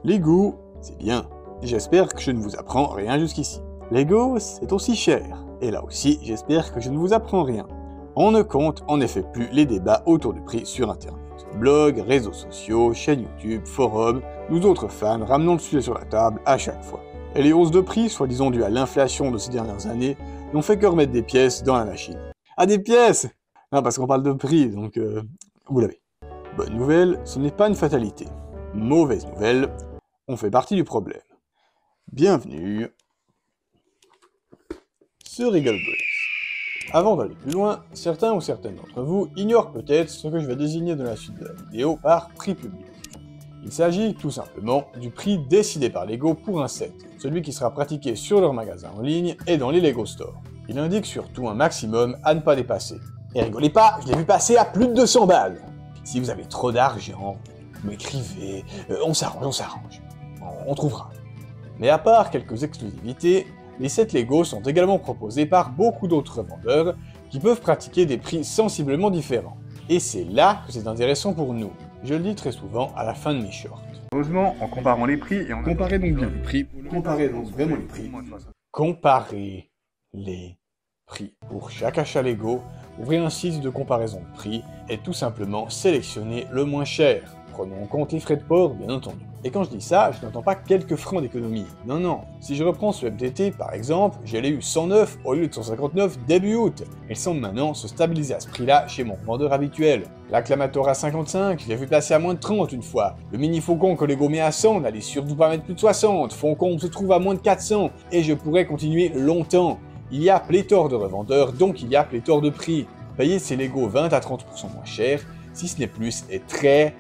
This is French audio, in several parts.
Lego, c'est bien. J'espère que je ne vous apprends rien jusqu'ici. Lego, c'est aussi cher. Et là aussi, j'espère que je ne vous apprends rien. On ne compte en effet plus les débats autour du prix sur Internet. Blogs, réseaux sociaux, chaînes YouTube, forums, nous autres fans ramenons le sujet sur la table à chaque fois. Et les hausses de prix, soi-disant dues à l'inflation de ces dernières années, n'ont fait que remettre des pièces dans la machine. Ah, des pièces! Non, parce qu'on parle de prix, donc vous l'avez. Bonne nouvelle, ce n'est pas une fatalité. Mauvaise nouvelle, on fait partie du problème. Bienvenue sur Riggle Bricks. Avant d'aller plus loin, certains ou certaines d'entre vous ignorent peut-être ce que je vais désigner dans la suite de la vidéo par prix public. Il s'agit tout simplement du prix décidé par Lego pour un set, celui qui sera pratiqué sur leur magasin en ligne et dans les Lego Store. Il indique surtout un maximum à ne pas dépasser. Et rigolez pas, je l'ai vu passer à plus de 200 balles. Si vous avez trop d'argent, vous m'écrivez, on s'arrange, on trouvera. Mais à part quelques exclusivités, les sets Lego sont également proposés par beaucoup d'autres vendeurs qui peuvent pratiquer des prix sensiblement différents. Et c'est là que c'est intéressant pour nous. Je le dis très souvent à la fin de mes shorts. Heureusement, en comparant les prix et en... Comparez donc bien les prix. Comparez donc vraiment les prix. Comparez les prix. Pour chaque achat Lego, ouvrez un site de comparaison de prix et tout simplement sélectionnez le moins cher. Prenons en compte les frais de port, bien entendu. Et quand je dis ça, je n'entends pas quelques francs d'économie. Non, non. Si je reprends ce MTT, par exemple, je l'ai eu 109 au lieu de 159 début août. Il semble maintenant se stabiliser à ce prix-là chez mon vendeur habituel. L'Acclamatora 55, je l'ai vu passer à moins de 30 une fois. Le mini Faucon que Lego met à 100 n'allait surtout pas mettre plus de 60. Faucon se trouve à moins de 400. Et je pourrais continuer longtemps. Il y a pléthore de revendeurs, donc il y a pléthore de prix. Payer ces Lego 20 à 30% moins cher, si ce n'est plus, est très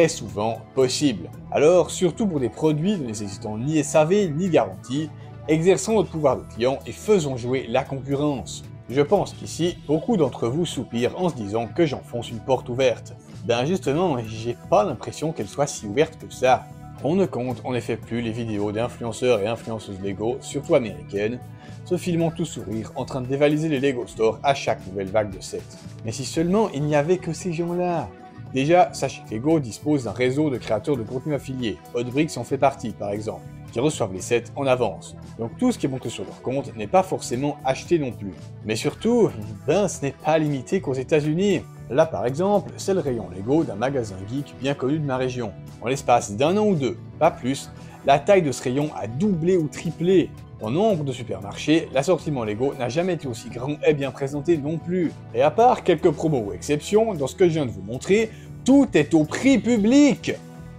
souvent possible. Alors, surtout pour des produits ne nécessitant ni SAV ni garantie, exerçons notre pouvoir de client et faisons jouer la concurrence. Je pense qu'ici, beaucoup d'entre vous soupirent en se disant que j'enfonce une porte ouverte. Ben justement, j'ai pas l'impression qu'elle soit si ouverte que ça. On ne compte en effet plus les vidéos d'influenceurs et influenceuses Lego, surtout américaines, se filmant tout sourire en train de dévaliser les Lego Store à chaque nouvelle vague de sets. Mais si seulement il n'y avait que ces gens-là. Déjà, sachez que Lego dispose d'un réseau de créateurs de contenu affiliés, Hotbricks en fait partie par exemple, qui reçoivent les sets en avance. Donc tout ce qui est montré sur leur compte n'est pas forcément acheté non plus. Mais surtout, ben ce n'est pas limité qu'aux États-Unis. Là par exemple, c'est le rayon Lego d'un magasin geek bien connu de ma région. En l'espace d'un an ou deux, pas plus, la taille de ce rayon a doublé ou triplé. Dans nombre de supermarchés, l'assortiment Lego n'a jamais été aussi grand et bien présenté non plus. Et à part quelques promos ou exceptions, dans ce que je viens de vous montrer, tout est au prix public.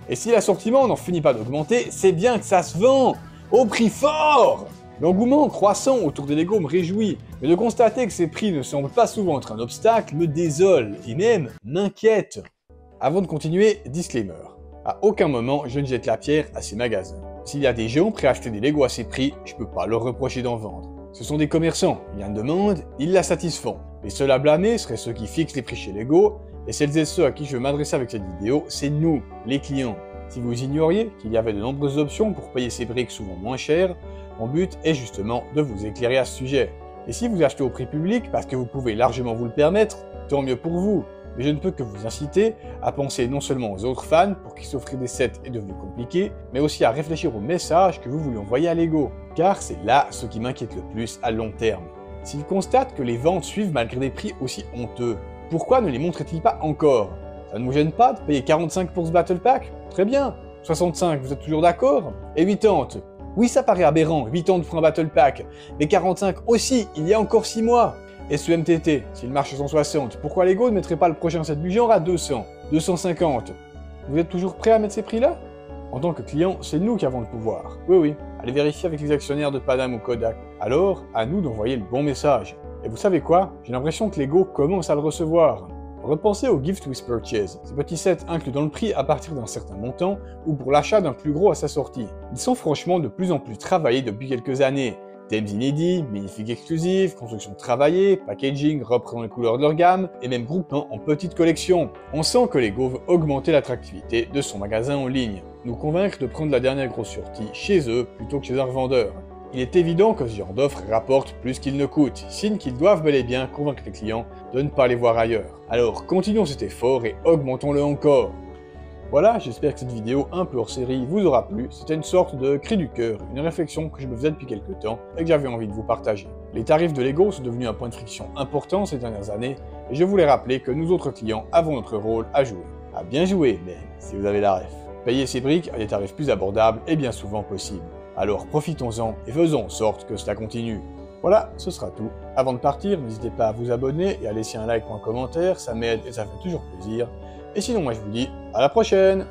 Et si l'assortiment n'en finit pas d'augmenter, c'est bien que ça se vend au prix fort. L'engouement croissant autour des Lego me réjouit, mais de constater que ces prix ne semblent pas souvent être un obstacle me désole et même m'inquiète. Avant de continuer, disclaimer. À aucun moment je ne jette la pierre à ces magasins. S'il y a des gens prêts à acheter des Lego à ces prix, je peux pas leur reprocher d'en vendre. Ce sont des commerçants, il y a une demande, ils la satisfont. Les seuls à blâmer seraient ceux qui fixent les prix chez Lego, et celles et ceux à qui je veux m'adresser avec cette vidéo, c'est nous, les clients. Si vous ignoriez qu'il y avait de nombreuses options pour payer ces briques souvent moins chères, mon but est justement de vous éclairer à ce sujet. Et si vous achetez au prix public parce que vous pouvez largement vous le permettre, tant mieux pour vous. Mais je ne peux que vous inciter à penser non seulement aux autres fans pour qui s'offrir des sets est devenu compliqué, mais aussi à réfléchir au message que vous voulez envoyer à Lego. Car c'est là ce qui m'inquiète le plus à long terme. S'ils constatent que les ventes suivent malgré des prix aussi honteux, pourquoi ne les montrent-ils pas encore? Ça ne vous gêne pas de payer 45 pour ce Battle Pack? Très bien. 65, vous êtes toujours d'accord? Et 80? Oui, ça paraît aberrant, 80 pour un Battle Pack, mais 45 aussi, il y a encore 6 mois. Et ce MTT, s'il marche à 160, pourquoi Lego ne mettrait pas le prochain set du genre à 200, 250? Vous êtes toujours prêt à mettre ces prix-là? En tant que client, c'est nous qui avons le pouvoir. Oui, allez vérifier avec les actionnaires de Panam ou Kodak. Alors, à nous d'envoyer le bon message. Et vous savez quoi? J'ai l'impression que Lego commence à le recevoir. Repensez au Gift with Purchase, ces petits sets inclus dans le prix à partir d'un certain montant ou pour l'achat d'un plus gros à sa sortie. Ils sont franchement de plus en plus travaillés depuis quelques années. Thèmes inédits, magnifiques exclusifs, construction travaillée, packaging reprenant les couleurs de leur gamme, et même groupement en petites collections. On sent que Lego veut augmenter l'attractivité de son magasin en ligne, nous convaincre de prendre la dernière grosse sortie chez eux plutôt que chez un revendeur. Il est évident que ce genre d'offre rapporte plus qu'il ne coûte, signe qu'ils doivent bel et bien convaincre les clients de ne pas les voir ailleurs. Alors continuons cet effort et augmentons-le encore. Voilà, j'espère que cette vidéo un peu hors série vous aura plu. C'était une sorte de cri du cœur, une réflexion que je me faisais depuis quelques temps et que j'avais envie de vous partager. Les tarifs de Lego sont devenus un point de friction important ces dernières années et je voulais rappeler que nous autres clients avons notre rôle à jouer. À bien jouer, mais si vous avez la ref. Payer ces briques à des tarifs plus abordables est bien souvent possible. Alors profitons-en et faisons en sorte que cela continue. Voilà, ce sera tout. Avant de partir, n'hésitez pas à vous abonner et à laisser un like ou un commentaire, ça m'aide et ça fait toujours plaisir. Et sinon, moi je vous dis à la prochaine!